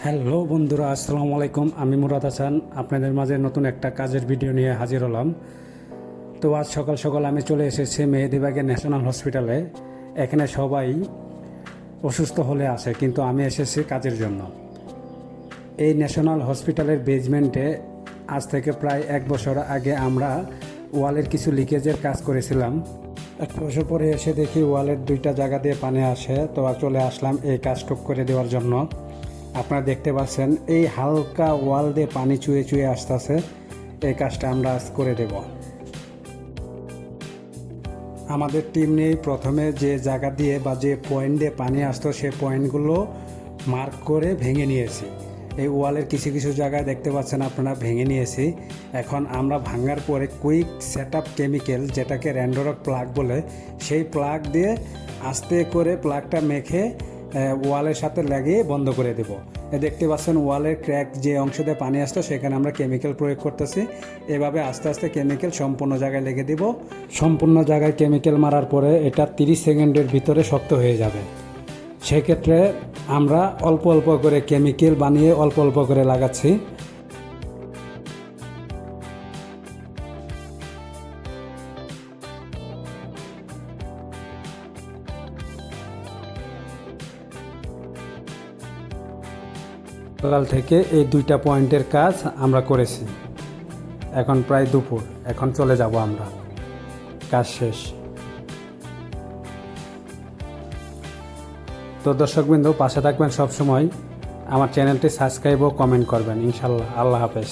Hello বন্ধুরা, আসসালামু আলাইকুম। আমি মুরাদ হাসান আপনাদের মাঝে নতুন একটা কাজের ভিডিও নিয়ে হাজির হলাম। তো আজ সকাল সকাল আমি চলে এসেছি মেহেদিবাগের ন্যাশনাল হসপিটালে। এখানে সবাই অসুস্থ হলে আসে, কিন্তু আমি এসেছি কাজের জন্য। এই ন্যাশনাল হসপিটালের বেজমেন্টে আজ থেকে প্রায় 1 বছর আগে আমরা ওয়ালের কিছু লিকেজের কাজ করেছিলাম। 1 বছর পরে এসে দেখি ওয়ালের 2টা জায়গা দিয়ে পানি আসে, তো চলে আসলাম এই কাজটুক করে দেওয়ার জন্য। আপনারা দেখতে পাচ্ছেন এই হালকা ওয়াল দিয়ে পানি চুয়ে চুয়ে আসতেছে। এই কাজটা আমরা আজ করে দেব। আমাদের টিম নিয়ে প্রথমে যে জায়গা দিয়ে বা যে পয়েন্ট দিয়ে পানি আসতো সেই পয়েন্টগুলো মার্ক করে ভেঙে নিয়েছি। এই ওয়ালের কিছু কিছু জায়গায় দেখতে পাচ্ছেন আপনারা ভেঙে নিয়েছি। এখন আমরা ভাঙার পরে কুইক সেটআপ কেমিক্যাল, যেটাকে র্যান্ডরক প্লাগ বলে, সেই প্লাগ দিয়ে আস্তে করে প্লাগটা মেখে ওয়ালের সাথে লাগিয়ে বন্ধ করে দেব। দেখতে পাচ্ছেন ওয়ালের ক্র্যাক যে অংশ দিয়ে পানি আসতো সেখানে আমরা কেমিক্যাল প্রয়োগ করতেছি। এভাবে আস্তে আস্তে কেমিক্যাল সম্পূর্ণ জায়গায় লেগে দেব। সম্পূর্ণ জায়গায় কেমিক্যাল মারার পরে এটা 30 সেকেন্ডের ভিতরে শক্ত হয়ে যাবে। সেক্ষেত্রে আমরা অল্প অল্প করে কেমিক্যাল বানিয়ে অল্প অল্প করে লাগাচ্ছি। সকাল থেকে এই 2টা পয়েন্টের কাজ আমরা করেছি। এখন প্রায় দুপুর, এখন চলে যাব আমরা। কাজ শেষ। তো দর্শকবৃন্দ, পাশে থাকবেন সব সময়। আমার চ্যানেলটি সাবস্ক্রাইব ও কমেন্ট করবেন ইনশাল্লাহ। আল্লাহ হাফেজ।